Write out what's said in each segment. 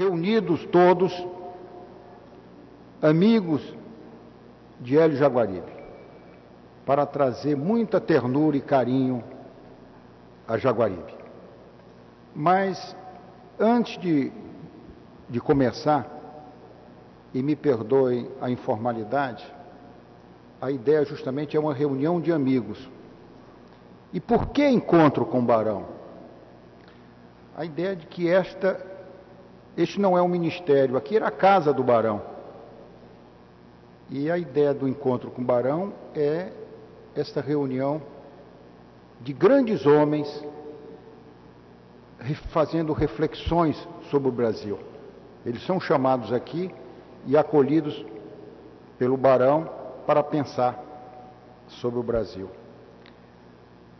reunidos todos, amigos de Hélio Jaguaribe, para trazer muita ternura e carinho a Jaguaribe. Mas, antes de começar, e me perdoem a informalidade, a ideia justamente é uma reunião de amigos. E por que encontro com o Barão? A ideia de que este não é um ministério, aqui era a casa do Barão. E a ideia do encontro com o Barão é esta reunião de grandes homens fazendo reflexões sobre o Brasil. Eles são chamados aqui e acolhidos pelo Barão para pensar sobre o Brasil.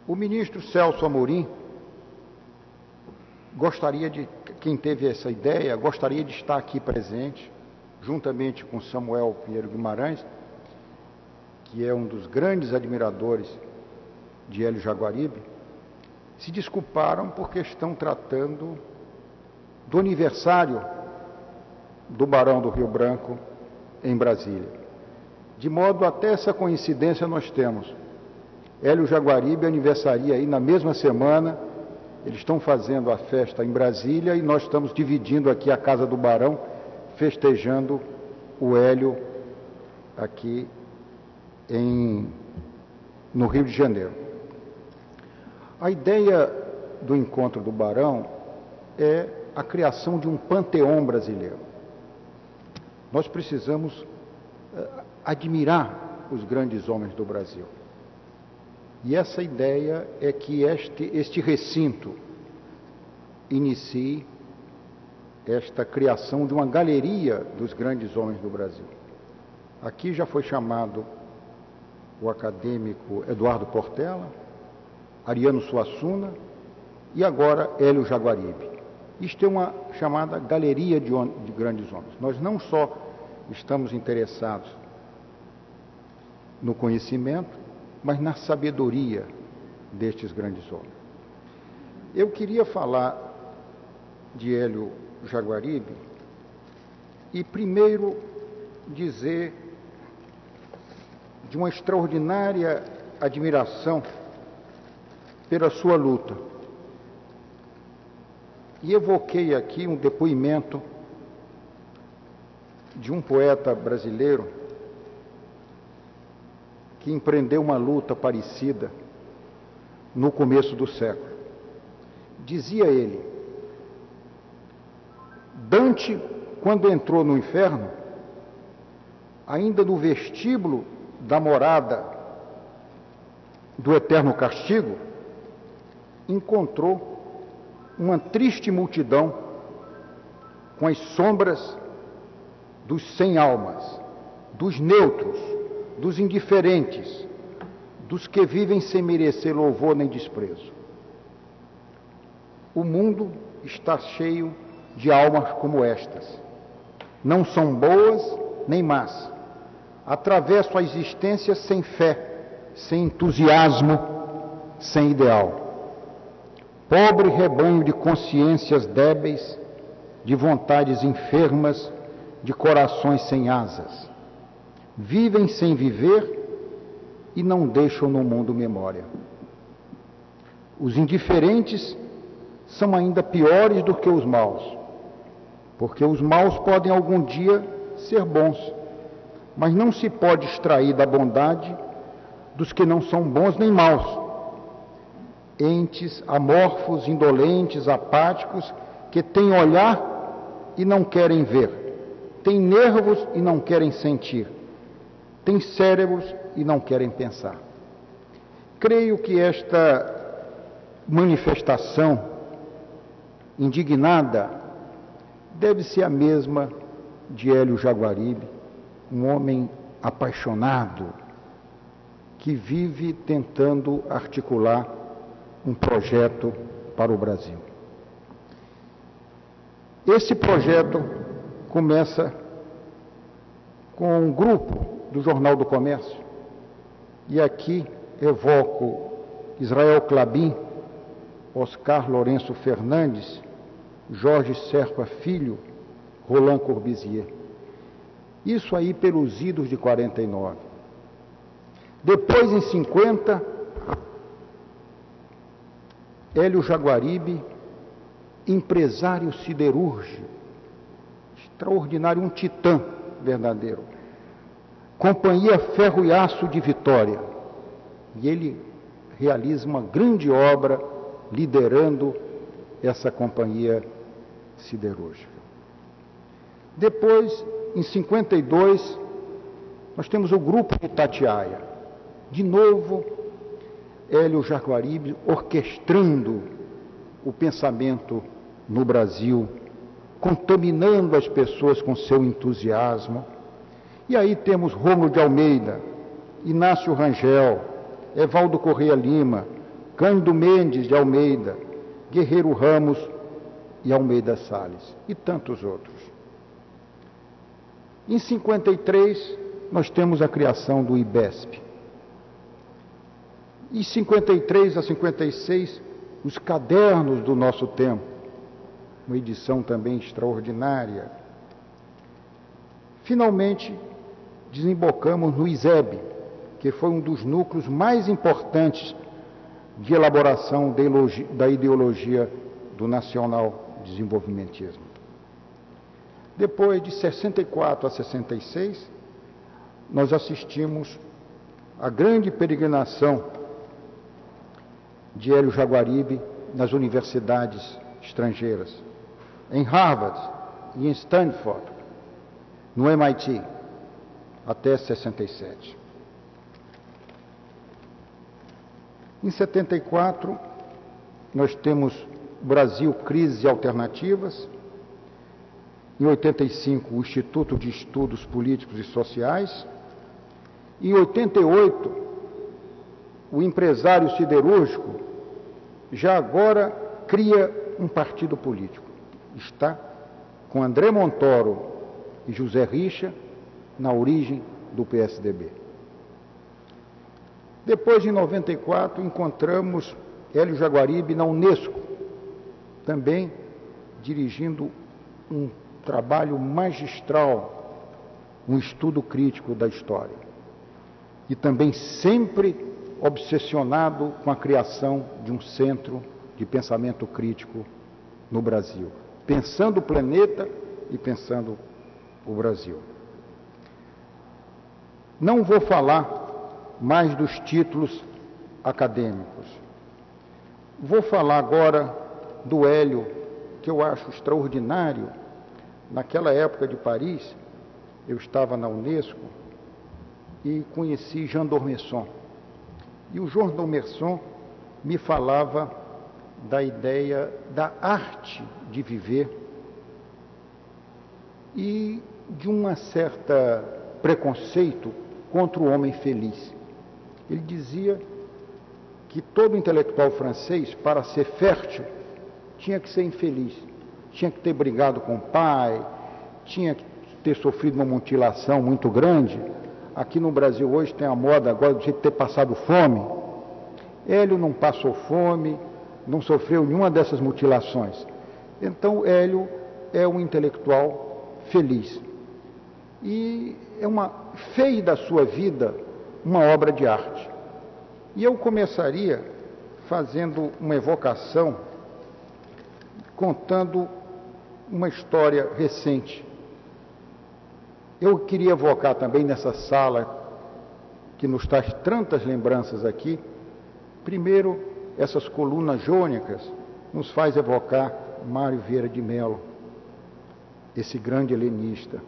O ministro Celso Amorim quem teve essa ideia, gostaria de estar aqui presente, juntamente com Samuel Pinheiro Guimarães, que é um dos grandes admiradores de Hélio Jaguaribe, se desculparam porque estão tratando do aniversário do Barão do Rio Branco em Brasília. De modo, até essa coincidência nós temos. Hélio Jaguaribe aniversaria aí na mesma semana, eles estão fazendo a festa em Brasília e nós estamos dividindo aqui a casa do Barão, festejando o Hélio aqui no Rio de Janeiro. A ideia do encontro do Barão é a criação de um panteão brasileiro. Nós precisamos admirar os grandes homens do Brasil. E essa ideia é que este recinto inicie esta criação de uma galeria dos grandes homens do Brasil. Aqui já foi chamado o acadêmico Eduardo Portela, Ariano Suassuna e agora Hélio Jaguaribe. Isto é uma chamada galeria de grandes homens. Nós não só estamos interessados no conhecimento, mas na sabedoria destes grandes homens. Eu queria falar de Hélio Jaguaribe e primeiro dizer de uma extraordinária admiração pela sua luta. E evoquei aqui um depoimento de um poeta brasileiro que empreendeu uma luta parecida no começo do século. Dizia ele: Dante, quando entrou no inferno, ainda no vestíbulo da morada do eterno castigo, encontrou uma triste multidão com as sombras dos sem almas, dos neutros, dos indiferentes, dos que vivem sem merecer louvor nem desprezo. O mundo está cheio de almas como estas. Não são boas nem más. Atravessam a existência sem fé, sem entusiasmo, sem ideal. Pobre rebanho de consciências débeis, de vontades enfermas, de corações sem asas. Vivem sem viver e não deixam no mundo memória. Os indiferentes são ainda piores do que os maus, porque os maus podem algum dia ser bons, mas não se pode extrair da bondade dos que não são bons nem maus. Entes amorfos, indolentes, apáticos, que têm olhar e não querem ver, têm nervos e não querem sentir, têm cérebros e não querem pensar. Creio que esta manifestação indignada deve ser a mesma de Hélio Jaguaribe, um homem apaixonado que vive tentando articular um projeto para o Brasil. Esse projeto começa com um grupo do Jornal do Comércio, e aqui evoco Israel Clabin, Oscar Lourenço Fernandes, Jorge Serpa Filho Roland Corbusier. Isso aí pelos idos de 49. Depois, em 50, Hélio Jaguaribe, empresário siderúrgico, extraordinário, um titã verdadeiro. Companhia Ferro e Aço de Vitória. E ele realiza uma grande obra liderando essa companhia siderúrgica. Depois, em 52, nós temos o grupo de Itatiaia. De novo, Hélio Jaguaribe orquestrando o pensamento no Brasil, contaminando as pessoas com seu entusiasmo. E aí temos Rômulo de Almeida, Inácio Rangel, Evaldo Correia Lima, Cândido Mendes de Almeida, Guerreiro Ramos e Almeida Salles, e tantos outros. Em 53, nós temos a criação do IBESP. Em 53 a 56, os Cadernos do Nosso Tempo, uma edição também extraordinária. Finalmente, desembocamos no ISEB, que foi um dos núcleos mais importantes de elaboração da ideologia do nacional desenvolvimentismo. Depois de 64 a 66, nós assistimos à grande peregrinação de Hélio Jaguaribe nas universidades estrangeiras, em Harvard e em Stanford, no MIT, até 67. Em 74, nós temos Brasil, Crises e Alternativas. Em 85, o Instituto de Estudos Políticos e Sociais. Em 88, o empresário siderúrgico já agora cria um partido político. Está com André Montoro e José Richa na origem do PSDB. Depois, em 94, encontramos Hélio Jaguaribe na Unesco, também dirigindo um trabalho magistral, um estudo crítico da história. E também sempre obsessionado com a criação de um centro de pensamento crítico no Brasil, pensando o planeta e pensando o Brasil. Não vou falar mais dos títulos acadêmicos. Vou falar agora do Hélio, que eu acho extraordinário. Naquela época de Paris, eu estava na Unesco e conheci Jean d'Ormesson. E o Jean d'Ormesson me falava da ideia da arte de viver e de uma certa preconceito contra o homem feliz. Ele dizia que todo intelectual francês, para ser fértil, tinha que ser infeliz, tinha que ter brigado com o pai, tinha que ter sofrido uma mutilação muito grande. Aqui no Brasil hoje tem a moda agora de ter passado fome. Hélio não passou fome, não sofreu nenhuma dessas mutilações. Então Hélio é um intelectual feliz. E fez da sua vida uma obra de arte. E eu começaria fazendo uma evocação, contando uma história recente. Eu queria evocar também nessa sala, que nos traz tantas lembranças aqui, primeiro, essas colunas jônicas nos faz evocar Mário Vieira de Mello, esse grande helenista,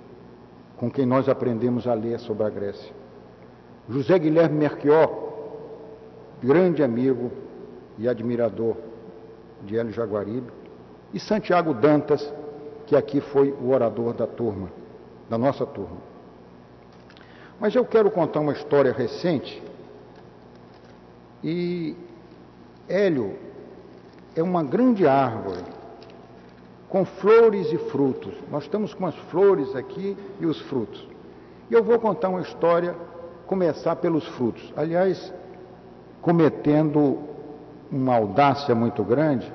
com quem nós aprendemos a ler sobre a Grécia. José Guilherme Merquior, grande amigo e admirador de Hélio Jaguaribe, e Santiago Dantas, que aqui foi o orador da turma, da nossa turma. Mas eu quero contar uma história recente, e Hélio é uma grande árvore, com flores e frutos. Nós estamos com as flores aqui e os frutos. E eu vou contar uma história, começar pelos frutos. Aliás, cometendo uma audácia muito grande,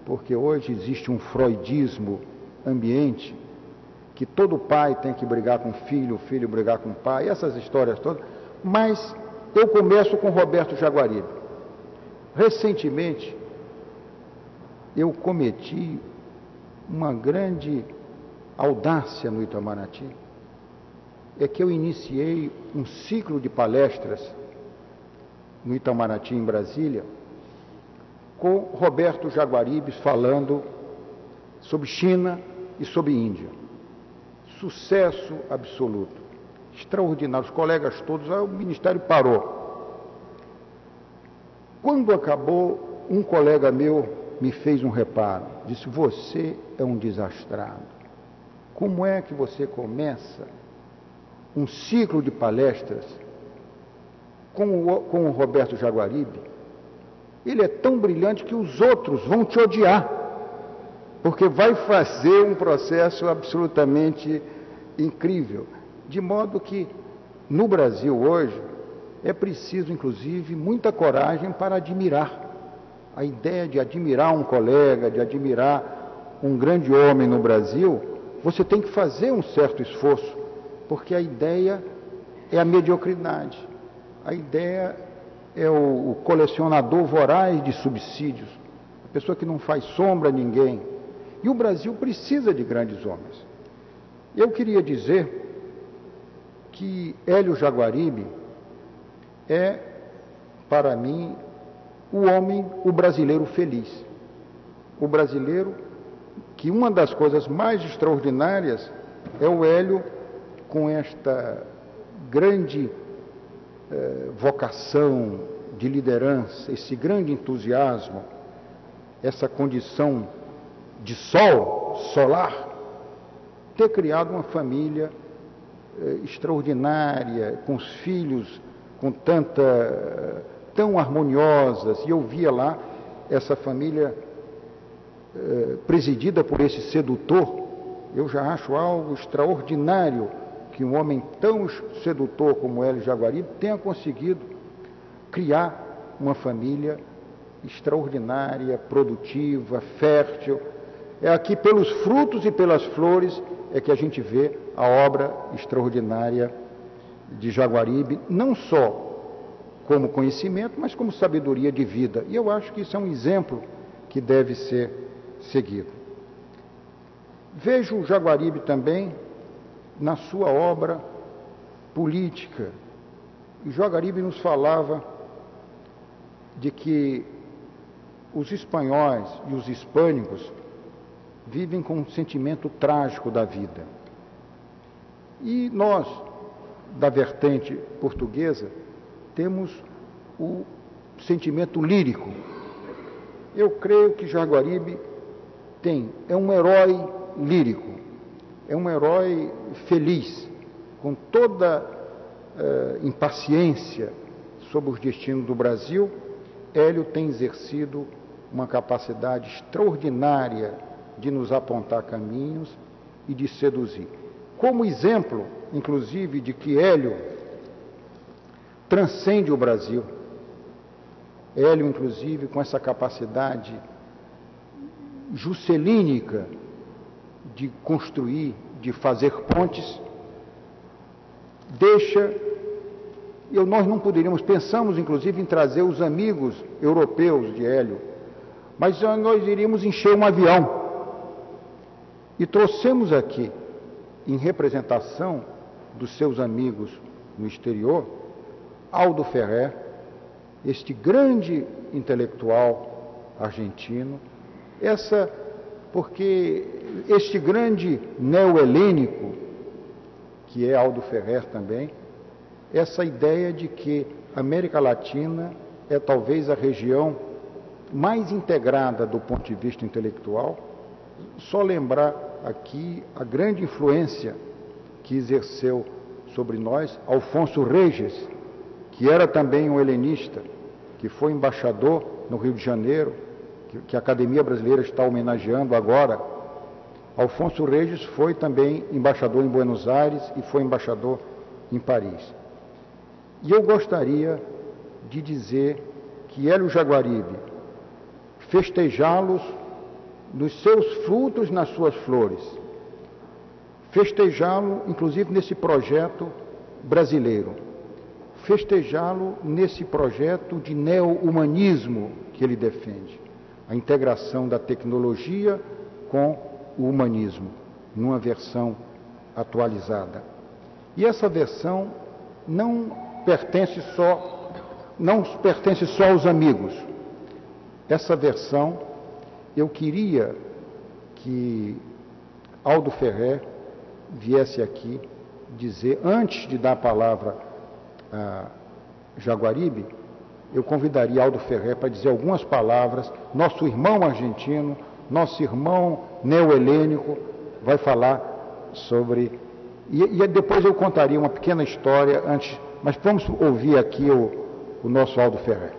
porque hoje existe um freudismo ambiente que todo pai tem que brigar com o filho brigar com o pai, essas histórias todas, mas eu começo com Roberto Jaguaribe. Recentemente, eu cometi uma grande audácia no Itamaraty, é que eu iniciei um ciclo de palestras no Itamaraty, em Brasília, com Roberto Jaguaribe falando sobre China e sobre Índia. Sucesso absoluto, extraordinário, os colegas todos, o Ministério parou. Quando acabou, um colega meu me fez um reparo, disse: você é um desastrado. Como é que você começa um ciclo de palestras com o Roberto Jaguaribe? Ele é tão brilhante que os outros vão te odiar, porque vai fazer um processo absolutamente incrível. De modo que, no Brasil hoje, é preciso, inclusive, muita coragem para admirar. A ideia de admirar um colega, de admirar um grande homem no Brasil, você tem que fazer um certo esforço, porque a ideia é a mediocridade. A ideia é o colecionador voraz de subsídios, a pessoa que não faz sombra a ninguém. E o Brasil precisa de grandes homens. Eu queria dizer que Hélio Jaguaribe é, para mim, o homem, o brasileiro feliz. O brasileiro que uma das coisas mais extraordinárias é o Hélio com esta grande vocação de liderança, esse grande entusiasmo, essa condição de solar, ter criado uma família extraordinária, com os filhos tão harmoniosas, e eu via lá essa família presidida por esse sedutor. Eu já acho algo extraordinário que um homem tão sedutor como Hélio Jaguaribe tenha conseguido criar uma família extraordinária, produtiva, fértil. É aqui pelos frutos e pelas flores é que a gente vê a obra extraordinária de Jaguaribe, não só como conhecimento, mas como sabedoria de vida. E eu acho que isso é um exemplo que deve ser seguido. Vejo o Jaguaribe também na sua obra política. E Jaguaribe nos falava de que os espanhóis e os hispânicos vivem com um sentimento trágico da vida. E nós, da vertente portuguesa, temos o sentimento lírico. Eu creio que Jaguaribe é um herói lírico, é um herói feliz, com toda impaciência sobre os destinos do Brasil. Hélio tem exercido uma capacidade extraordinária de nos apontar caminhos e de seduzir. Como exemplo, inclusive, de que Hélio transcende o Brasil. Hélio, inclusive, com essa capacidade juscelínica de construir, de fazer pontes, nós não poderíamos, pensamos inclusive em trazer os amigos europeus de Hélio, mas nós iríamos encher um avião. E trouxemos aqui, em representação dos seus amigos no exterior, Aldo Ferrer, este grande intelectual argentino, porque este grande neo-helênico, que é Aldo Ferrer também, essa ideia de que a América Latina é talvez a região mais integrada do ponto de vista intelectual. Só lembrar aqui a grande influência que exerceu sobre nós Alfonso Reyes, que era também um helenista, que foi embaixador no Rio de Janeiro, que a Academia Brasileira está homenageando agora. Alfonso Reyes foi também embaixador em Buenos Aires e foi embaixador em Paris. E eu gostaria de dizer que Hélio Jaguaribe, festejá-los nos seus frutos, nas suas flores, festejá-lo, inclusive, nesse projeto brasileiro, festejá-lo nesse projeto de neo-humanismo que ele defende, a integração da tecnologia com o humanismo, numa versão atualizada. E essa versão não pertence só aos amigos. Essa versão, eu queria que Aldo Ferrer viesse aqui dizer, antes de dar a palavra a Jaguaribe, eu convidaria Aldo Ferrer para dizer algumas palavras. Nosso irmão argentino, nosso irmão neo-helênico, vai falar sobre... E depois eu contaria uma pequena história antes, mas vamos ouvir aqui o nosso Aldo Ferrer.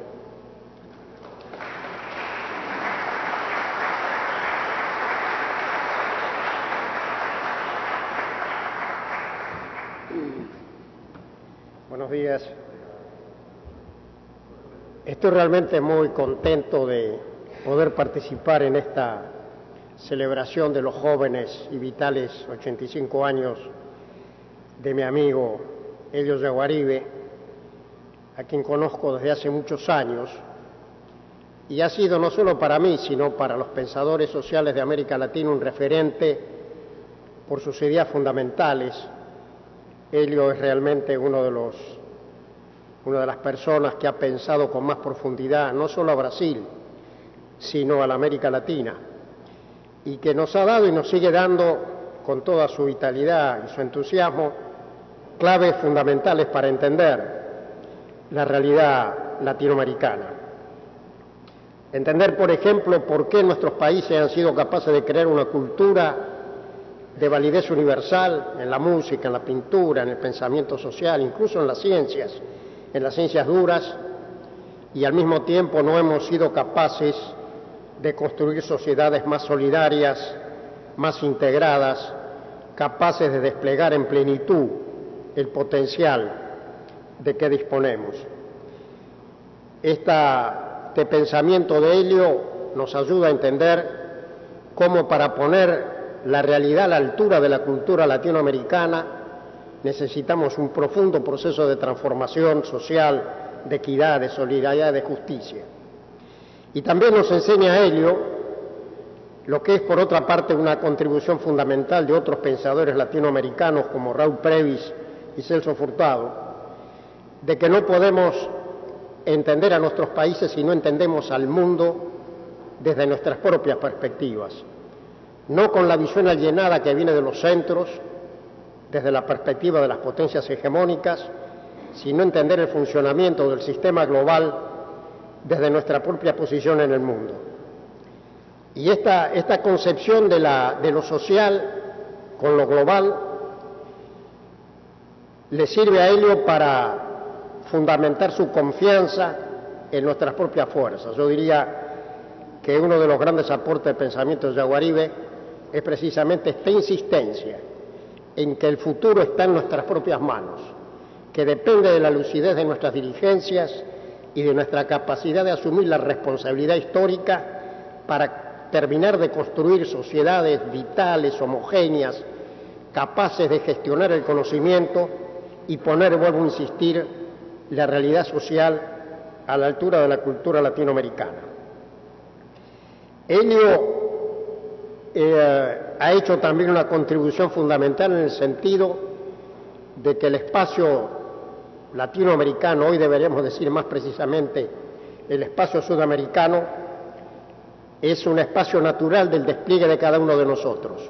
Buenos días. Estoy realmente muy contento de poder participar en esta celebración de los jóvenes y vitales 85 años de mi amigo Elio Jaguaribe, a quien conozco desde hace muchos años, y ha sido no solo para mí, sino para los pensadores sociales de América Latina un referente por sus ideas fundamentales. Elio es realmente una de las personas que ha pensado con más profundidad no solo a Brasil, sino a la América Latina, y que nos ha dado y nos sigue dando con toda su vitalidad y su entusiasmo claves fundamentales para entender la realidad latinoamericana. Entender, por ejemplo, por qué nuestros países han sido capaces de crear una cultura de validez universal en la música, en la pintura, en el pensamiento social, incluso en las ciencias duras, y al mismo tiempo no hemos sido capaces de construir sociedades más solidarias, más integradas, capaces de desplegar en plenitud el potencial de que disponemos. Este pensamiento de Elio nos ayuda a entender cómo, para poner la realidad a la altura de la cultura latinoamericana, necesitamos un profundo proceso de transformación social, de equidad, de solidaridad, de justicia. Y también nos enseña Elio lo que es, por otra parte, una contribución fundamental de otros pensadores latinoamericanos como Raúl Previs y Celso Furtado, de que no podemos entender a nuestros países si no entendemos al mundo desde nuestras propias perspectivas, no con la visión alienada que viene de los centros, desde la perspectiva de las potencias hegemónicas, sino entender el funcionamiento del sistema global desde nuestra propia posición en el mundo. Y esta concepción de lo social con lo global le sirve a Elio para fundamentar su confianza en nuestras propias fuerzas. Yo diría que uno de los grandes aportes del pensamiento de Jaguaribe es precisamente esta insistencia en que el futuro está en nuestras propias manos, que depende de la lucidez de nuestras dirigencias y de nuestra capacidad de asumir la responsabilidad histórica para terminar de construir sociedades vitales, homogéneas, capaces de gestionar el conocimiento y poner, vuelvo a insistir, la realidad social a la altura de la cultura latinoamericana. Elio ha hecho también una contribución fundamental en el sentido de que el espacio latinoamericano, hoy deberíamos decir más precisamente el espacio sudamericano, es un espacio natural del despliegue de cada uno de nosotros.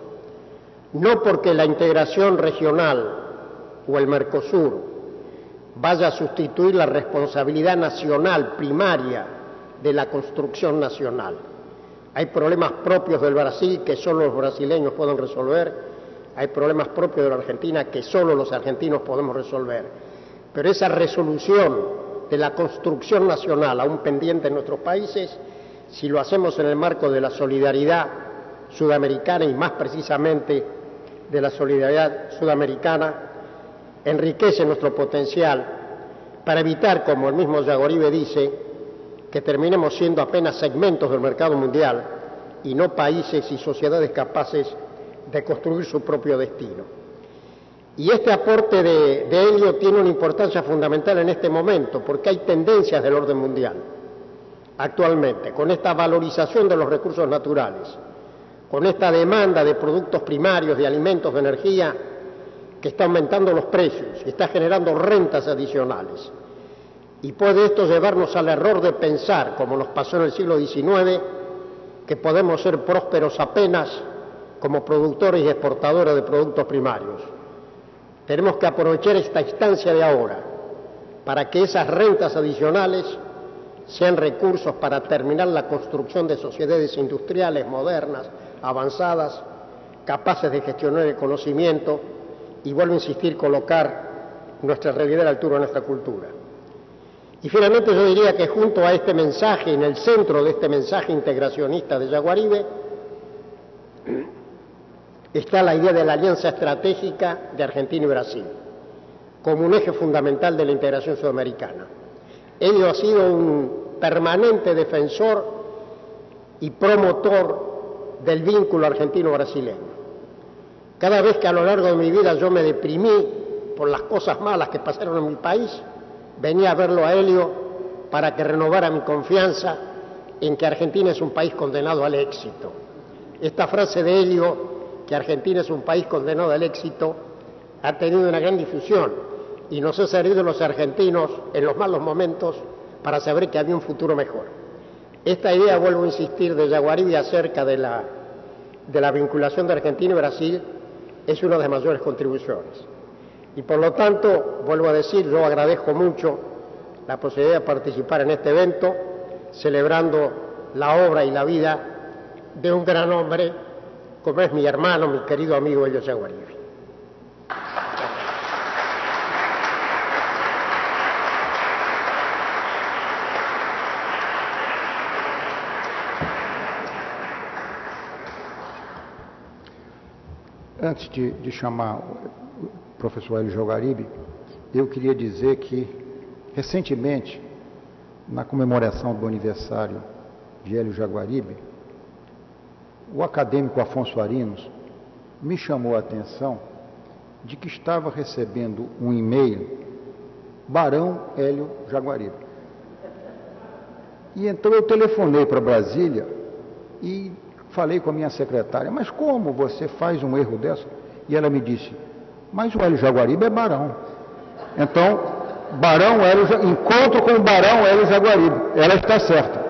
No porque la integración regional o el Mercosur vaya a sustituir la responsabilidad nacional primaria de la construcción nacional. Hay problemas propios del Brasil que solo los brasileños pueden resolver, hay problemas propios de la Argentina que solo los argentinos podemos resolver. Pero esa resolución de la construcción nacional, aún pendiente en nuestros países, si lo hacemos en el marco de la solidaridad sudamericana y más precisamente de la solidaridad sudamericana, enriquece nuestro potencial para evitar, como el mismo Jaguaribe dice, que terminemos siendo apenas segmentos del mercado mundial y no países y sociedades capaces de construir su propio destino. Y este aporte de Helio tiene una importancia fundamental en este momento, porque hay tendencias del orden mundial actualmente, con esta valorización de los recursos naturales, con esta demanda de productos primarios, de alimentos, de energía, que está aumentando los precios y está generando rentas adicionales. Y puede esto llevarnos al error de pensar, como nos pasó en el siglo XIX, que podemos ser prósperos apenas como productores y exportadores de productos primarios. Tenemos que aprovechar esta instancia de ahora para que esas rentas adicionales sean recursos para terminar la construcción de sociedades industriales modernas, avanzadas, capaces de gestionar el conocimiento y, vuelvo a insistir, colocar nuestra realidad a la altura de nuestra cultura. Y finalmente yo diría que junto a este mensaje, en el centro de este mensaje integracionista de Jaguaribe, está la idea de la alianza estratégica de Argentina y Brasil, como un eje fundamental de la integración sudamericana. Ello ha sido un permanente defensor y promotor del vínculo argentino-brasileño. Cada vez que a lo largo de mi vida yo me deprimí por las cosas malas que pasaron en mi país, venía a verlo a Helio para que renovara mi confianza en que Argentina es un país condenado al éxito. Esta frase de Helio, que Argentina es un país condenado al éxito, ha tenido una gran difusión y nos ha servido a los argentinos en los malos momentos para saber que había un futuro mejor. Esta idea, vuelvo a insistir, de Jaguaribe acerca de la vinculación de Argentina y Brasil es una de las mayores contribuciones. Y por lo tanto, vuelvo a decir, yo agradezco mucho la posibilidad de participar en este evento, celebrando la obra y la vida de un gran hombre, como es mi hermano, mi querido amigo Helio Jaguaribe. Antes de chamar o professor Helio Jaguaribe, eu queria dizer que, recentemente, na comemoração do aniversário de Helio Jaguaribe, o acadêmico Afonso Arinos me chamou a atenção de que estava recebendo um e-mail Barão Helio Jaguaribe. E então eu telefonei para Brasília e falei com a minha secretária, mas como você faz um erro dessa? E ela me disse, mas o Helio Jaguaribe é barão. Então, Barão Helio, encontro com o Barão Helio Jaguaribe. Ela está certa.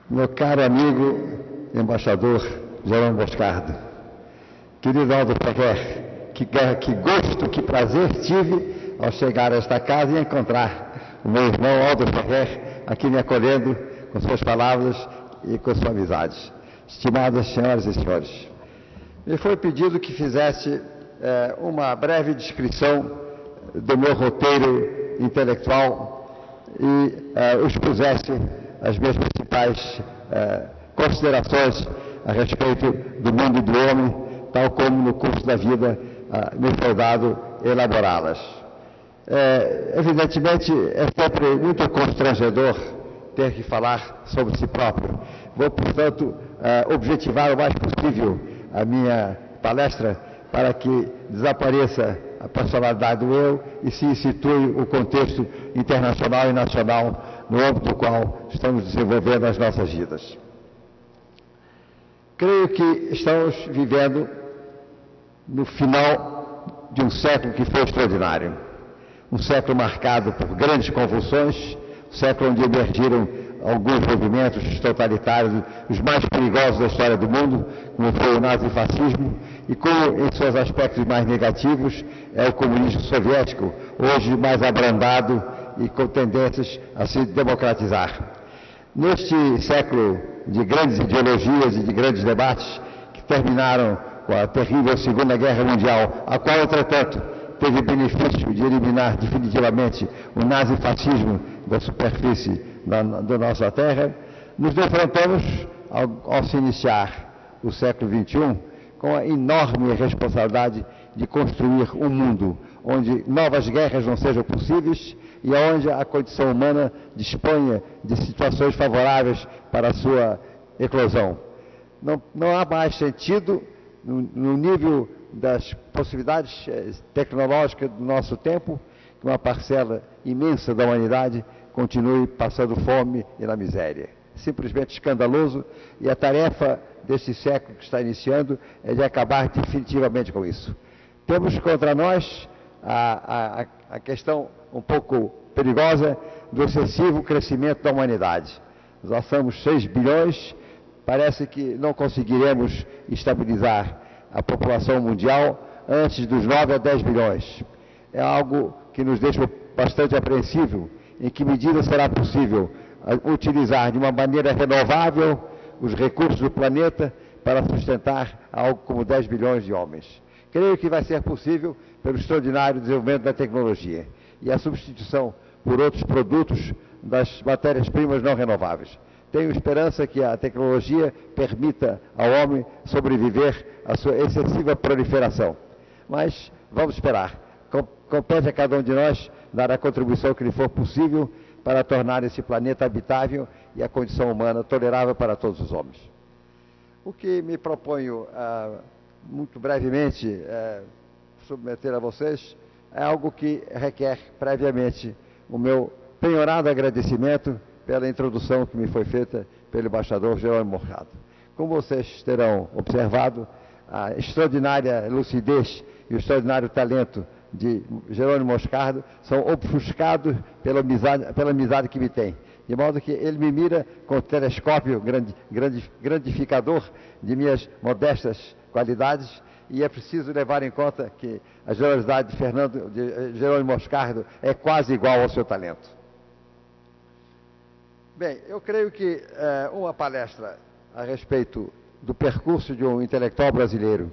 Meu caro amigo, embaixador Jerônimo Boscardo, querido Aldo Ferrer, que gosto, que prazer tive ao chegar a esta casa e encontrar o meu irmão Aldo Ferrer aqui me acolhendo com suas palavras e com sua amizade. Estimadas senhoras e senhores, me foi pedido que fizesse uma breve descrição do meu roteiro intelectual e expusesse as minhas principais considerações a respeito do mundo e do homem, tal como no curso da vida me foi dado elaborá-las. Evidentemente, é sempre muito constrangedor ter que falar sobre si próprio. Vou, portanto, objetivar o mais possível a minha palestra para que desapareça a personalidade do eu e se situe o contexto internacional e nacional no âmbito do qual estamos desenvolvendo as nossas vidas. Creio que estamos vivendo no final de um século que foi extraordinário. Um século marcado por grandes convulsões, um século onde emergiram alguns movimentos totalitários, os mais perigosos da história do mundo, como foi o nazifascismo, e como, em seus aspectos mais negativos, é o comunismo soviético, hoje mais abrandado e com tendências a se democratizar. Neste século de grandes ideologias e de grandes debates, que terminaram com a terrível Segunda Guerra Mundial, a qual, entretanto, teve o benefício de eliminar definitivamente o nazifascismo da superfície da nossa terra, nos defrontamos, ao se iniciar o século XXI, com a enorme responsabilidade de construir um mundo onde novas guerras não sejam possíveis e onde a condição humana disponha de situações favoráveis para a sua eclosão. Não há mais sentido, no nível das possibilidades tecnológicas do nosso tempo, que uma parcela imensa da humanidade continue passando fome e na miséria. Simplesmente escandaloso, e a tarefa deste século que está iniciando é de acabar definitivamente com isso. Temos contra nós a questão um pouco perigosa do excessivo crescimento da humanidade. Nós somos 6 bilhões, parece que não conseguiremos estabilizar a população mundial antes dos 9 a 10 bilhões. É algo que nos deixa bastante apreensível. Em que medida será possível utilizar de uma maneira renovável os recursos do planeta para sustentar algo como 10 bilhões de homens? Creio que vai ser possível pelo extraordinário desenvolvimento da tecnologia e a substituição por outros produtos das matérias-primas não renováveis. Tenho esperança que a tecnologia permita ao homem sobreviver à sua excessiva proliferação. Mas vamos esperar. Compete a cada um de nós dar a contribuição que lhe for possível para tornar esse planeta habitável e a condição humana tolerável para todos os homens. O que me proponho, muito brevemente, submeter a vocês é algo que requer previamente o meu penhorado agradecimento pela introdução que me foi feita pelo embaixador Jerônimo Moscardo. Como vocês terão observado, a extraordinária lucidez e o extraordinário talento de Jerônimo Moscardo são ofuscados pela amizade que me tem. De modo que ele me mira com o telescópio grandificador de minhas modestas qualidades, e é preciso levar em conta que a generosidade de Jerônimo Moscardo é quase igual ao seu talento. Bem, eu creio que uma palestra a respeito do percurso de um intelectual brasileiro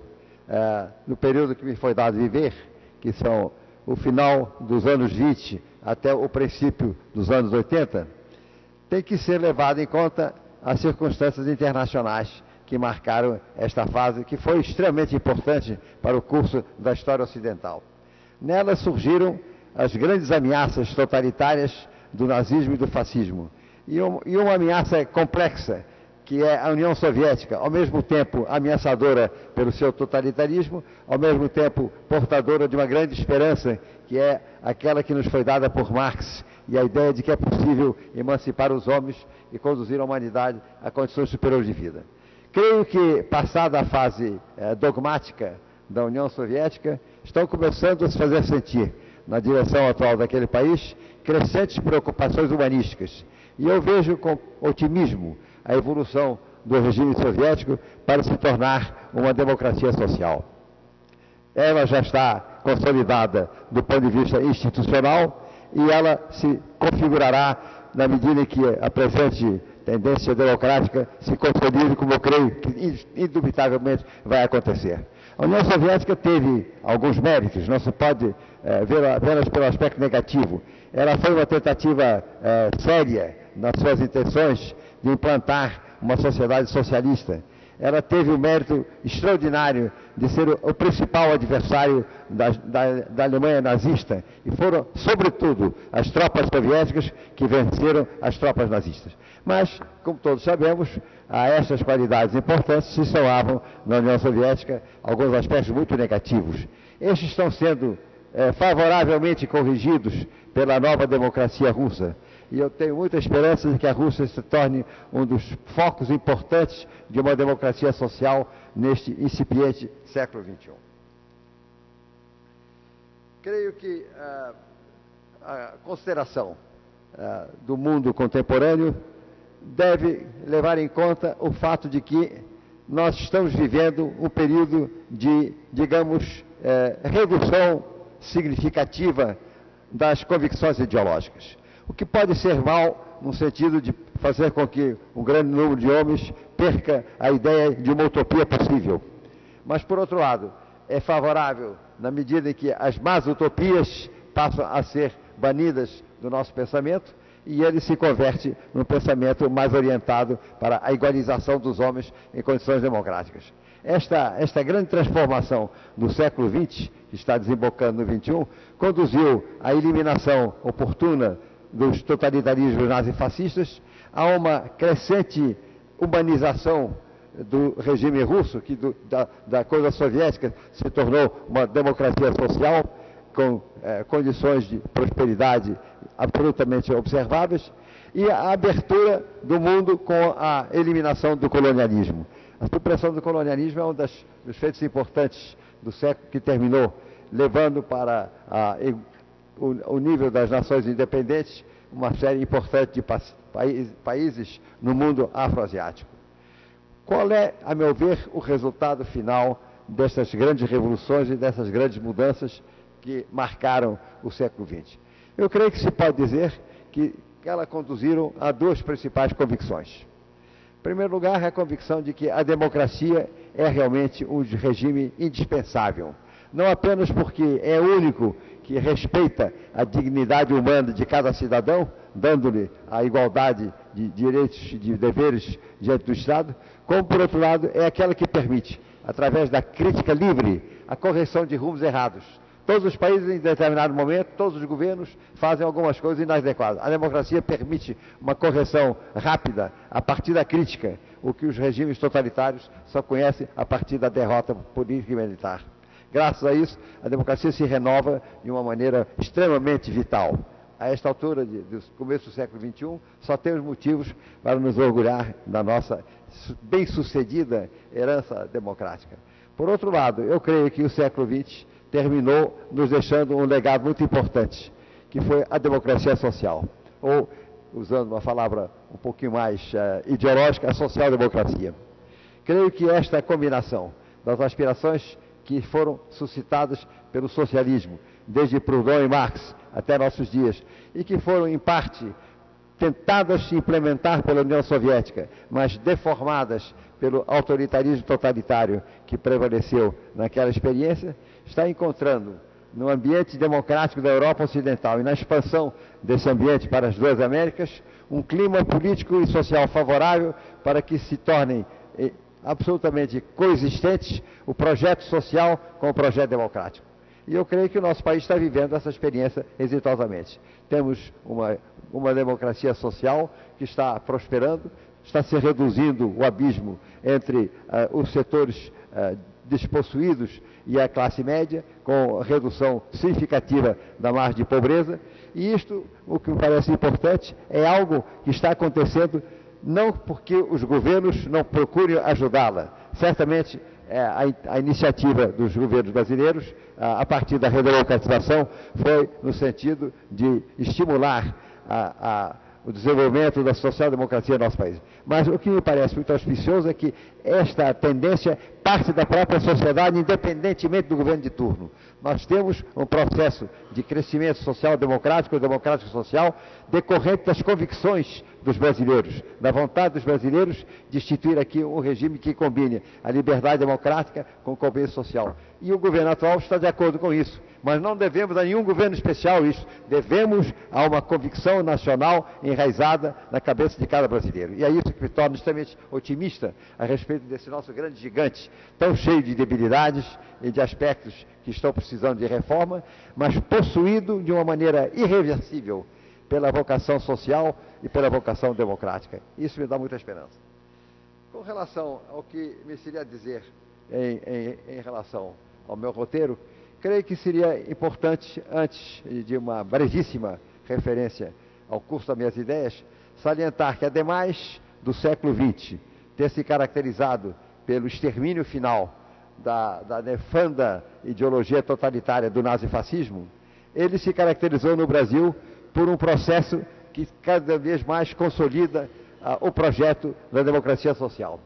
no período que me foi dado viver, que são o final dos anos 20 até o princípio dos anos 80, tem que ser levado em conta as circunstâncias internacionais que marcaram esta fase, que foi extremamente importante para o curso da história ocidental. Nela surgiram as grandes ameaças totalitárias do nazismo e do fascismo, e uma ameaça complexa, que é a União Soviética, ao mesmo tempo ameaçadora pelo seu totalitarismo, ao mesmo tempo portadora de uma grande esperança, que é aquela que nos foi dada por Marx, e a ideia de que é possível emancipar os homens e conduzir a humanidade a condições superiores de vida. Creio que, passada a fase dogmática da União Soviética, estão começando a se fazer sentir, na direção atual daquele país, crescentes preocupações humanísticas. E eu vejo com otimismo a evolução do regime soviético para se tornar uma democracia social. Ela já está consolidada do ponto de vista institucional e ela se configurará na medida em que a presente tendência democrática se consolide, como eu creio que indubitavelmente vai acontecer. A União Soviética teve alguns méritos, não se pode ver apenas pelo aspecto negativo. Ela foi uma tentativa séria nas suas intenções de implantar uma sociedade socialista. Ela teve o mérito extraordinário de ser o principal adversário da Alemanha nazista, e foram, sobretudo, as tropas soviéticas que venceram as tropas nazistas. Mas, como todos sabemos, a essas qualidades importantes se somavam na União Soviética alguns aspectos muito negativos. Estes estão sendo favoravelmente corrigidos pela nova democracia russa. E eu tenho muita esperança de que a Rússia se torne um dos focos importantes de uma democracia social neste incipiente século XXI. Creio que a consideração do mundo contemporâneo deve levar em conta o fato de que nós estamos vivendo um período de, digamos, redução significativa das convicções ideológicas. O que pode ser mal no sentido de fazer com que um grande número de homens perca a ideia de uma utopia possível. Mas, por outro lado, é favorável na medida em que as más utopias passam a ser banidas do nosso pensamento e ele se converte num pensamento mais orientado para a igualização dos homens em condições democráticas. Esta grande transformação do século XX, que está desembocando no XXI, conduziu à eliminação oportuna dos totalitarismos nazifascistas, a uma crescente humanização do regime russo, que da coisa soviética se tornou uma democracia social, com condições de prosperidade absolutamente observáveis, e a abertura do mundo com a eliminação do colonialismo. A supressão do colonialismo é um dos feitos importantes do século que terminou, levando para o nível das nações independentes uma série importante de países no mundo afroasiático. Qual é, a meu ver, o resultado final dessas grandes revoluções e dessas grandes mudanças que marcaram o século XX? Eu creio que se pode dizer que elas conduziram a duas principais convicções. Em primeiro lugar, a convicção de que a democracia é realmente um regime indispensável, não apenas porque é o único que respeita a dignidade humana de cada cidadão, dando-lhe a igualdade de direitos e de deveres diante do Estado, como, por outro lado, é aquela que permite, através da crítica livre, a correção de rumos errados. Todos os países, em determinado momento, todos os governos fazem algumas coisas inadequadas. A democracia permite uma correção rápida a partir da crítica, o que os regimes totalitários só conhecem a partir da derrota política e militar. Graças a isso, a democracia se renova de uma maneira extremamente vital. A esta altura do começo do século XXI, só temos motivos para nos orgulhar da nossa bem-sucedida herança democrática. Por outro lado, eu creio que o século XX terminou nos deixando um legado muito importante, que foi a democracia social, ou, usando uma palavra um pouquinho mais ideológica, a social-democracia. Creio que esta combinação das aspirações que foram suscitadas pelo socialismo, desde Proudhon e Marx até nossos dias, e que foram, em parte, tentadas se implementar pela União Soviética, mas deformadas pelo autoritarismo totalitário que prevaleceu naquela experiência, está encontrando no ambiente democrático da Europa Ocidental e na expansão desse ambiente para as duas Américas, um clima político e social favorável para que se tornem absolutamente coexistentes o projeto social com o projeto democrático. E eu creio que o nosso país está vivendo essa experiência exitosamente. Temos uma democracia social que está prosperando, está se reduzindo o abismo entre os setores despossuídos e a classe média, com redução significativa da margem de pobreza. E isto, o que me parece importante, é algo que está acontecendo não porque os governos não procurem ajudá-la. Certamente, a iniciativa dos governos brasileiros, a partir da redemocratização, foi no sentido de estimular o desenvolvimento da social-democracia no nosso país. Mas o que me parece muito auspicioso é que esta tendência parte da própria sociedade, independentemente do governo de turno. Nós temos um processo de crescimento social-democrático, democrático-social, decorrente das convicções dos brasileiros, da vontade dos brasileiros de instituir aqui um regime que combine a liberdade democrática com o compromisso social. E o governo atual está de acordo com isso. Mas não devemos a nenhum governo especial isso. Devemos a uma convicção nacional enraizada na cabeça de cada brasileiro. E é isso que me torna extremamente otimista a respeito desse nosso grande gigante, tão cheio de debilidades e de aspectos que estão precisando de reforma, mas possuído de uma maneira irreversível pela vocação social e pela vocação democrática. Isso me dá muita esperança. Com relação ao que me seria a dizer em relação ao meu roteiro, creio que seria importante, antes de uma brevíssima referência ao curso das minhas ideias, salientar que, ademais do século XX ter se caracterizado pelo extermínio final da nefanda ideologia totalitária do nazifascismo, ele se caracterizou no Brasil por um processo que cada vez mais consolida o projeto da democracia social.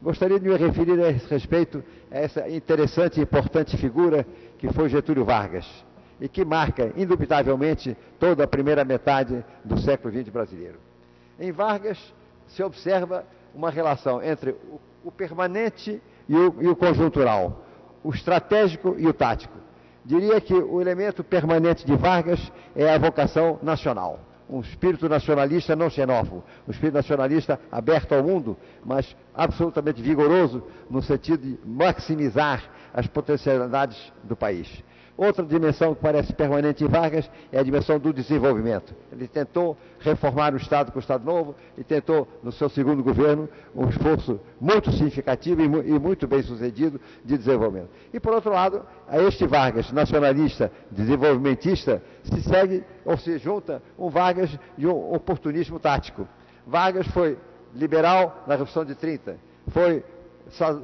Gostaria de me referir a esse respeito a essa interessante e importante figura que foi Getúlio Vargas, e que marca, indubitavelmente, toda a primeira metade do século XX brasileiro. Em Vargas se observa uma relação entre o permanente e o conjuntural, o estratégico e o tático. Diria que o elemento permanente de Vargas é a vocação nacional. um espírito nacionalista não xenófobo, um espírito nacionalista aberto ao mundo, mas absolutamente vigoroso no sentido de maximizar as potencialidades do país. Outra dimensão que parece permanente em Vargas é a dimensão do desenvolvimento. Ele tentou reformar o Estado com o Estado Novo e tentou, no seu segundo governo, um esforço muito significativo e muito bem sucedido de desenvolvimento. E, por outro lado, a este Vargas nacionalista, desenvolvimentista, se segue ou se junta um Vargas de um oportunismo tático. Vargas foi liberal na Revolução de 30, foi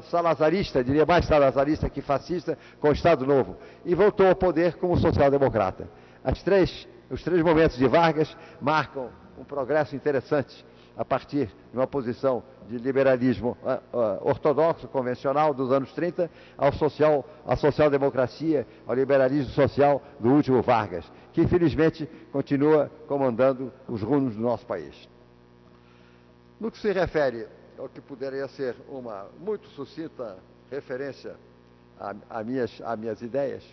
salazarista, diria mais salazarista que fascista, com o Estado Novo, e voltou ao poder como social-democrata. Os três momentos de Vargas marcam um progresso interessante a partir de uma posição de liberalismo ortodoxo, convencional, dos anos 30, à social-democracia, ao liberalismo social do último Vargas, que infelizmente continua comandando os rumos do nosso país. No que se refere ao que poderia ser uma muito sucinta referência a minhas ideias,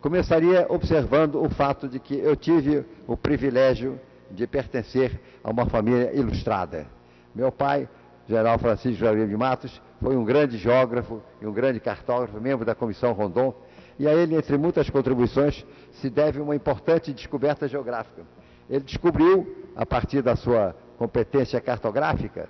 começaria observando o fato de que eu tive o privilégio de pertencer a uma família ilustrada. Meu pai, General Francisco Jair de Matos, foi um grande geógrafo e um grande cartógrafo, membro da Comissão Rondon, e a ele, entre muitas contribuições, se deve uma importante descoberta geográfica. Ele descobriu, a partir da sua competência cartográfica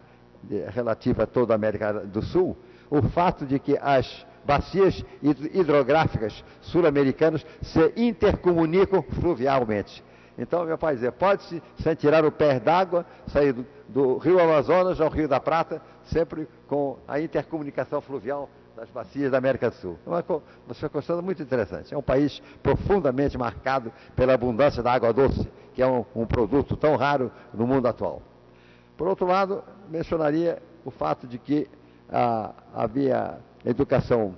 relativa a toda a América do Sul, o fato de que as bacias hidrográficas sul-americanas se intercomunicam fluvialmente. Então, meu pai dizia, pode-se, sem tirar o pé d'água, sair do Rio Amazonas ao Rio da Prata, sempre com a intercomunicação fluvial das bacias da América do Sul. É uma circunstância muito interessante. É um país profundamente marcado pela abundância da água doce, que é um produto tão raro no mundo atual. Por outro lado, mencionaria o fato de que havia educação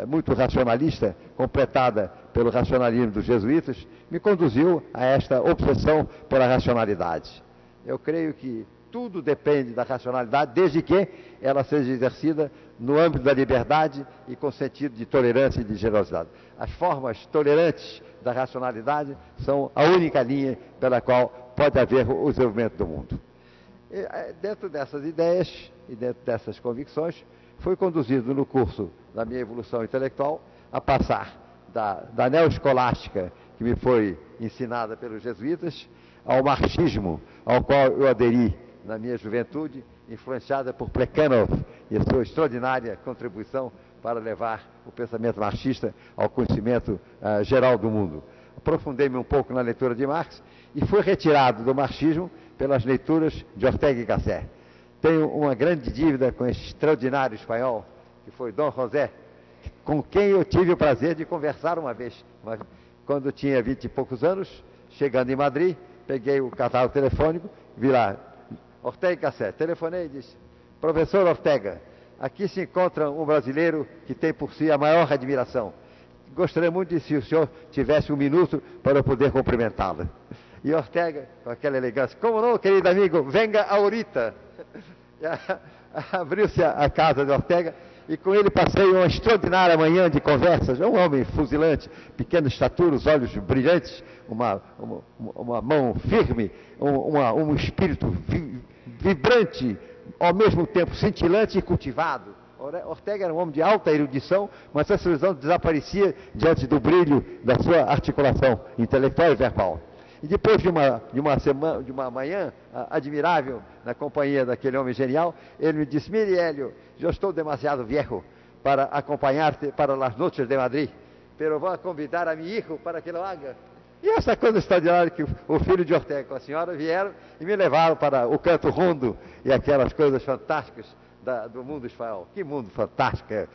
muito racionalista, completada pelo racionalismo dos jesuítas, me conduziu a esta obsessão pela racionalidade. Eu creio que tudo depende da racionalidade, desde que ela seja exercida no âmbito da liberdade e com sentido de tolerância e de generosidade. As formas tolerantes da racionalidade são a única linha pela qual pode haver o desenvolvimento do mundo. E, dentro dessas ideias e dentro dessas convicções, fui conduzido no curso da minha evolução intelectual a passar da neoescolástica, que me foi ensinada pelos jesuítas, ao marxismo, ao qual eu aderi na minha juventude, influenciada por Plekhanov e a sua extraordinária contribuição para levar o pensamento marxista ao conhecimento geral do mundo. Aprofundei-me um pouco na leitura de Marx e fui retirado do marxismo pelas leituras de Ortega y Gasset. Tenho uma grande dívida com esse extraordinário espanhol, que foi Dom José, com quem eu tive o prazer de conversar uma vez. Quando eu tinha 20 e poucos anos, chegando em Madrid, peguei o catálogo telefônico, vi lá, Ortega y Gasset. Telefonei e disse, professor Ortega, aqui se encontra um brasileiro que tem por si a maior admiração. Gostaria muito de se o senhor tivesse um minuto para eu poder cumprimentá-lo. E Ortega, com aquela elegância, como não, querido amigo, venga ahorita. Abriu-se a casa de Ortega e com ele passei uma extraordinária manhã de conversas. Um homem fuzilante, pequena estatura, os olhos brilhantes, uma mão firme, um espírito vibrante, ao mesmo tempo cintilante e cultivado. Ortega era um homem de alta erudição, mas essa erudição desaparecia diante do brilho da sua articulação intelectual e verbal. E depois de uma manhã admirável na companhia daquele homem genial, ele me disse, mire, Hélio, eu estou demasiado viejo para acompanhar-te para as noites de Madrid, pero vou convidar a meu filho para que lo haga. E essa coisa extraordinária que o filho de Ortega com a senhora vieram e me levaram para o Canto Rondo e aquelas coisas fantásticas do mundo espanhol. Que mundo fantástico é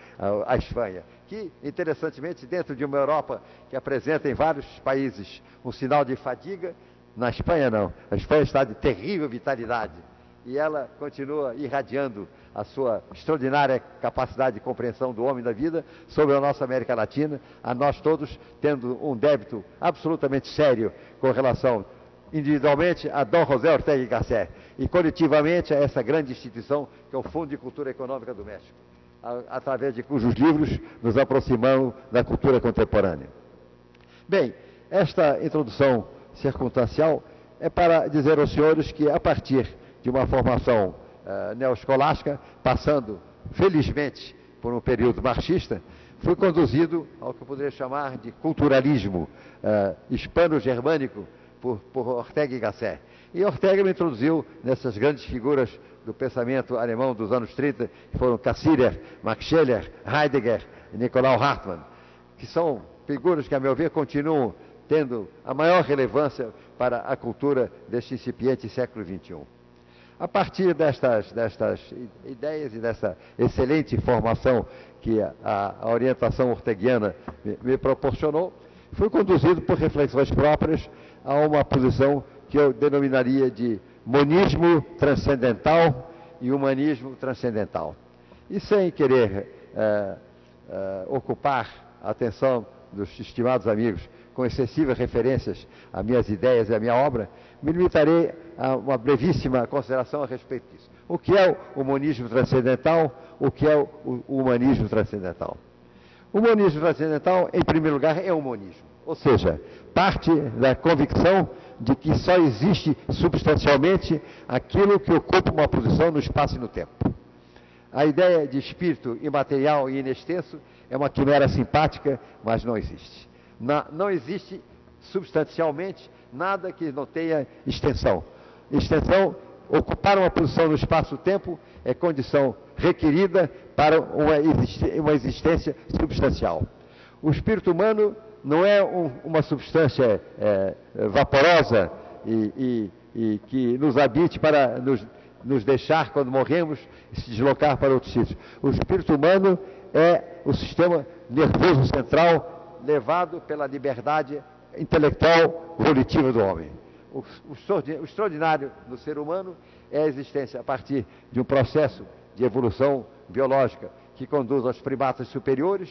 a Espanha. Que, interessantemente, dentro de uma Europa que apresenta em vários países um sinal de fadiga, na Espanha não. A Espanha está de terrível vitalidade. E ela continua irradiando a sua extraordinária capacidade de compreensão do homem da vida sobre a nossa América Latina, a nós todos tendo um débito absolutamente sério com relação individualmente a Dom José Ortega y Gasset e coletivamente a essa grande instituição que é o Fundo de Cultura Econômica do México, através de cujos livros nos aproximamos da cultura contemporânea. Bem, esta introdução circunstancial é para dizer aos senhores que, a partir de uma formação neoescolástica, passando, felizmente, por um período marxista, fui conduzido ao que eu poderia chamar de culturalismo hispano-germânico por Ortega y Gasset. E Ortega me introduziu nessas grandes figuras do pensamento alemão dos anos 30, que foram Cassirer, Max Scheler, Heidegger e Nicolau Hartmann, que são figuras que, a meu ver, continuam tendo a maior relevância para a cultura deste incipiente século XXI. A partir destas ideias e dessa excelente formação que a orientação orteguiana me proporcionou, fui conduzido por reflexões próprias a uma posição que eu denominaria de monismo transcendental e humanismo transcendental. E sem querer ocupar a atenção dos estimados amigos com excessivas referências a minhas ideias e a minha obra, me limitarei a uma brevíssima consideração a respeito disso. O que é o monismo transcendental? O que é o humanismo transcendental? O monismo transcendental, em primeiro lugar, é o monismo, ou seja, parte da convicção de que só existe substancialmente aquilo que ocupa uma posição no espaço e no tempo. A ideia de espírito imaterial e inextenso é uma quimera simpática, mas não existe. Não existe substancialmente nada que não tenha extensão. Extensão, ocupar uma posição no espaço-tempo é condição requerida para uma existência substancial. O espírito humano não é uma substância vaporosa e que nos habite para nos deixar, quando morremos, e se deslocar para outros sítios. O espírito humano é o sistema nervoso central levado pela liberdade intelectual volitiva do homem. O extraordinário do ser humano é a existência a partir de um processo de evolução biológica que conduz aos primatas superiores,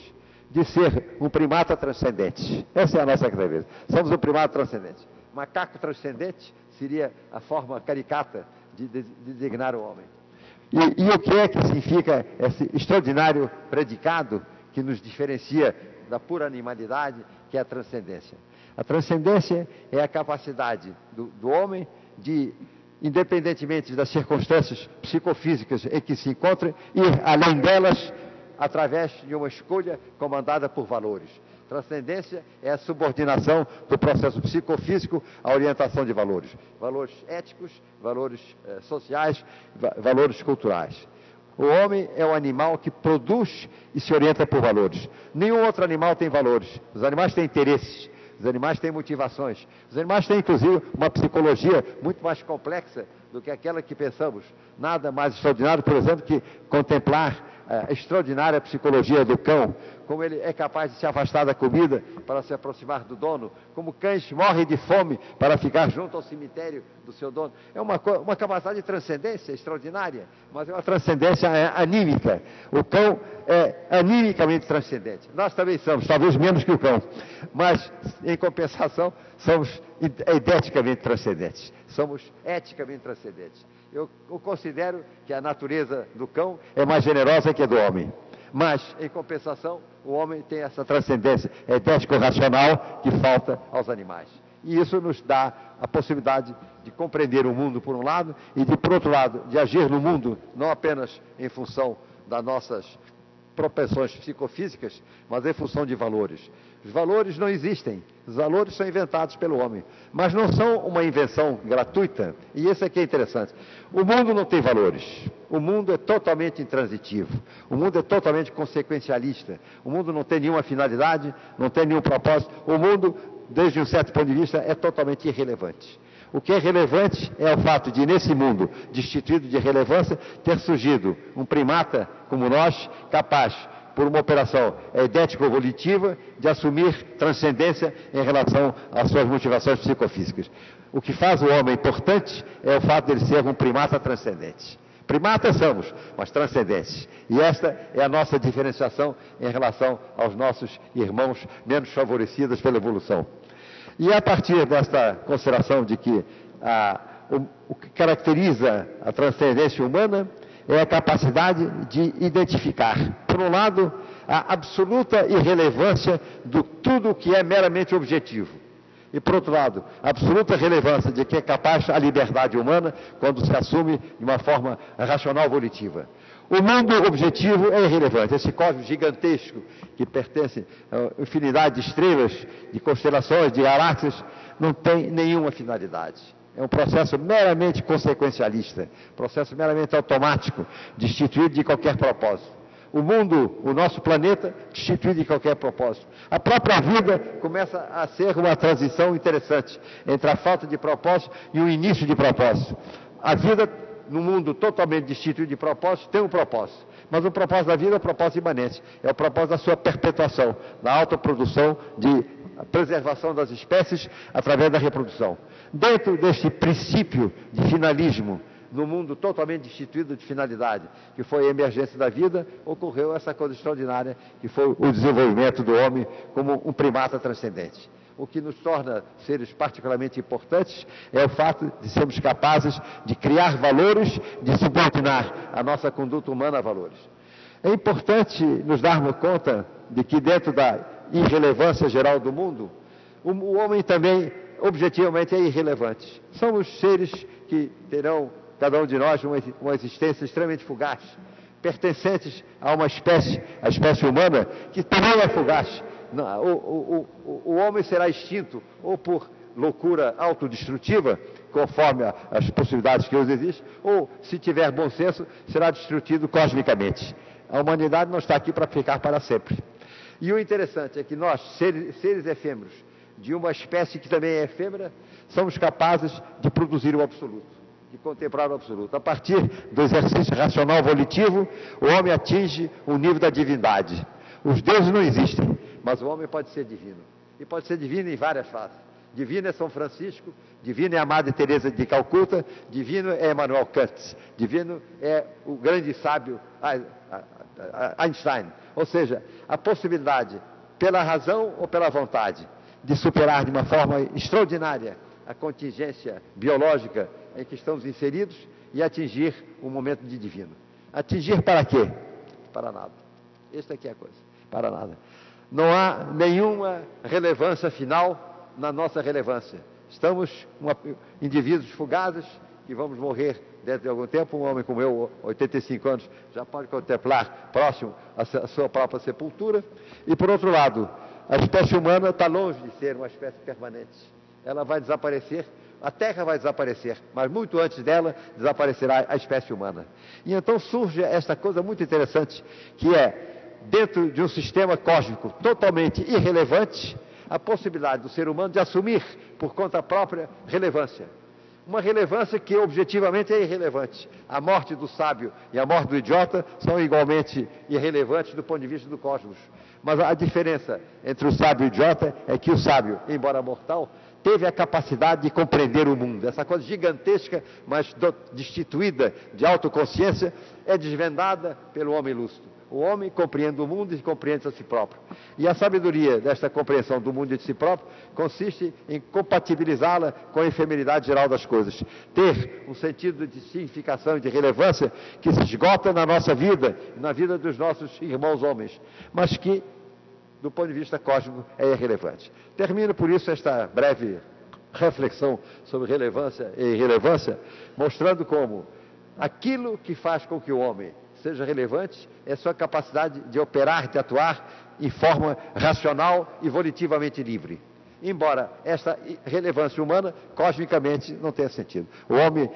de ser um primata transcendente. Essa é a nossa característica. Somos um primata transcendente. Macaco transcendente seria a forma caricata de designar o homem. E o que é que significa esse extraordinário predicado que nos diferencia da pura animalidade, que é a transcendência? A transcendência é a capacidade do homem de, independentemente das circunstâncias psicofísicas em que se encontra, ir além delas através de uma escolha comandada por valores. Transcendência é a subordinação do processo psicofísico à orientação de valores. Valores éticos, valores sociais, valores culturais. O homem é o animal que produz e se orienta por valores. Nenhum outro animal tem valores. Os animais têm interesses, os animais têm motivações. Os animais têm, inclusive, uma psicologia muito mais complexa do que aquela que pensamos. Nada mais extraordinário, por exemplo, que contemplar a extraordinária psicologia do cão, como ele é capaz de se afastar da comida para se aproximar do dono, como cães morrem de fome para ficar junto ao cemitério do seu dono. É uma capacidade de transcendência extraordinária, mas é uma transcendência anímica. O cão é animicamente transcendente. Nós também somos, talvez menos que o cão, mas, em compensação, somos edeticamente transcendentes. Somos eticamente transcendentes. Eu considero que a natureza do cão é mais generosa que a do homem. Mas, em compensação, o homem tem essa transcendência ético-racional que falta aos animais. E isso nos dá a possibilidade de compreender o mundo, por um lado, e, por outro lado, de agir no mundo, não apenas em função das nossas propensões psicofísicas, mas em função de valores. Os valores não existem, os valores são inventados pelo homem, mas não são uma invenção gratuita, e isso aqui é interessante. O mundo não tem valores, o mundo é totalmente intransitivo, o mundo é totalmente consequencialista, o mundo não tem nenhuma finalidade, não tem nenhum propósito, o mundo, desde um certo ponto de vista, é totalmente irrelevante. O que é relevante é o fato de, nesse mundo destituído de relevância, ter surgido um primata como nós, capaz, por uma operação eidético-volitiva, de assumir transcendência em relação às suas motivações psicofísicas. O que faz o homem importante é o fato de ele ser um primata transcendente. Primatas somos, mas transcendentes. E esta é a nossa diferenciação em relação aos nossos irmãos menos favorecidos pela evolução. E a partir desta consideração de que o que caracteriza a transcendência humana é a capacidade de identificar, por um lado, a absoluta irrelevância de tudo que é meramente objetivo. E, por outro lado, a absoluta relevância de que é capaz a liberdade humana quando se assume de uma forma racional volitiva. O mundo objetivo é irrelevante. Esse cosmos gigantesco que pertence a infinidade de estrelas, de constelações, de galáxias, não tem nenhuma finalidade. É um processo meramente consequencialista, processo meramente automático, destituído de qualquer propósito. O mundo, o nosso planeta, destituído de qualquer propósito. A própria vida começa a ser uma transição interessante entre a falta de propósito e o início de propósito. A vida, no mundo totalmente destituído de propósito, tem um propósito. Mas o propósito da vida é o propósito imanente. É o propósito da sua perpetuação, da autoprodução, de preservação das espécies através da reprodução. Dentro deste princípio de finalismo, no mundo totalmente destituído de finalidade, que foi a emergência da vida, ocorreu essa coisa extraordinária, que foi o desenvolvimento do homem como um primata transcendente. O que nos torna seres particularmente importantes é o fato de sermos capazes de criar valores, de subordinar a nossa conduta humana a valores. É importante nos darmos conta de que dentro da irrelevância geral do mundo, o homem também, objetivamente, é irrelevante. Somos seres que terão, cada um de nós, uma existência extremamente fugaz, pertencentes a uma espécie, a espécie humana, que também é fugaz. O homem será extinto ou por loucura autodestrutiva, conforme as possibilidades que hoje existem, ou, se tiver bom senso, será destruído cosmicamente. A humanidade não está aqui para ficar para sempre. E o interessante é que nós, seres efêmeros, de uma espécie que também é efêmera, somos capazes de produzir o absoluto, de contemplar o absoluto. A partir do exercício racional volitivo, o homem atinge o nível da divindade. Os deuses não existem, mas o homem pode ser divino. E pode ser divino em várias fases. Divino é São Francisco, divino é a Madre Teresa de Calcuta, divino é Immanuel Kant, divino é o grande sábio Einstein. Ou seja, a possibilidade, pela razão ou pela vontade, de superar de uma forma extraordinária a contingência biológica em que estamos inseridos e atingir um momento de divino. Atingir para quê? Para nada. Esta aqui é a coisa. Para nada. Não há nenhuma relevância final na nossa relevância. Estamos indivíduos fugazes que vamos morrer dentro de algum tempo. Um homem como eu, 85 anos, já pode contemplar próximo a sua própria sepultura. E, por outro lado, a espécie humana está longe de ser uma espécie permanente. Ela vai desaparecer, a Terra vai desaparecer, mas muito antes dela desaparecerá a espécie humana. E então surge esta coisa muito interessante, que é, dentro de um sistema cósmico totalmente irrelevante, a possibilidade do ser humano de assumir por conta própria relevância. Uma relevância que objetivamente é irrelevante. A morte do sábio e a morte do idiota são igualmente irrelevantes do ponto de vista do cosmos. Mas a diferença entre o sábio e o idiota é que o sábio, embora mortal, teve a capacidade de compreender o mundo. Essa coisa gigantesca, mas destituída de autoconsciência, é desvendada pelo homem lúcido. O homem compreende o mundo e compreende a si próprio. E a sabedoria desta compreensão do mundo e de si próprio consiste em compatibilizá-la com a efemeridade geral das coisas. Ter um sentido de significação e de relevância que se esgota na nossa vida e na vida dos nossos irmãos homens, mas que, do ponto de vista cósmico, é irrelevante. Termino, por isso, esta breve reflexão sobre relevância e irrelevância, mostrando como aquilo que faz com que o homem seja relevante é sua capacidade de operar, de atuar em forma racional e volitivamente livre. Embora esta relevância humana, cosmicamente, não tenha sentido. O homem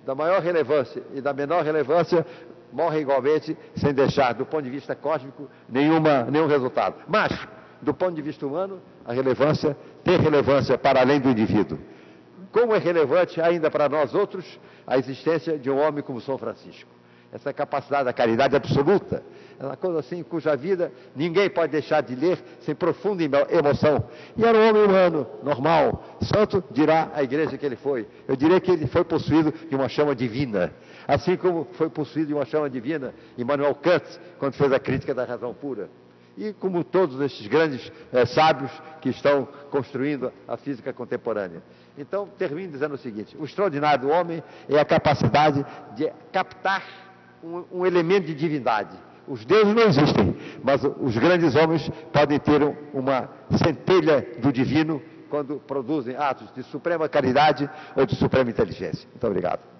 da maior relevância e da menor relevância morre igualmente, sem deixar, do ponto de vista cósmico, nenhum resultado. Mas, do ponto de vista humano, a relevância tem relevância para além do indivíduo. Como é relevante ainda para nós outros a existência de um homem como São Francisco. Essa capacidade da caridade absoluta, é uma coisa assim, cuja vida ninguém pode deixar de ler sem profunda emoção. E era um homem humano, normal, santo, dirá a igreja que ele foi. Eu direi que ele foi possuído de uma chama divina, assim como foi possuído de uma chama divina Immanuel Kant, quando fez a crítica da razão pura. E como todos estes grandes sábios que estão construindo a física contemporânea. Então, termino dizendo o seguinte: o extraordinário do homem é a capacidade de captar um elemento de divindade. Os deuses não existem, mas os grandes homens podem ter uma centelha do divino quando produzem atos de suprema caridade ou de suprema inteligência. Muito obrigado.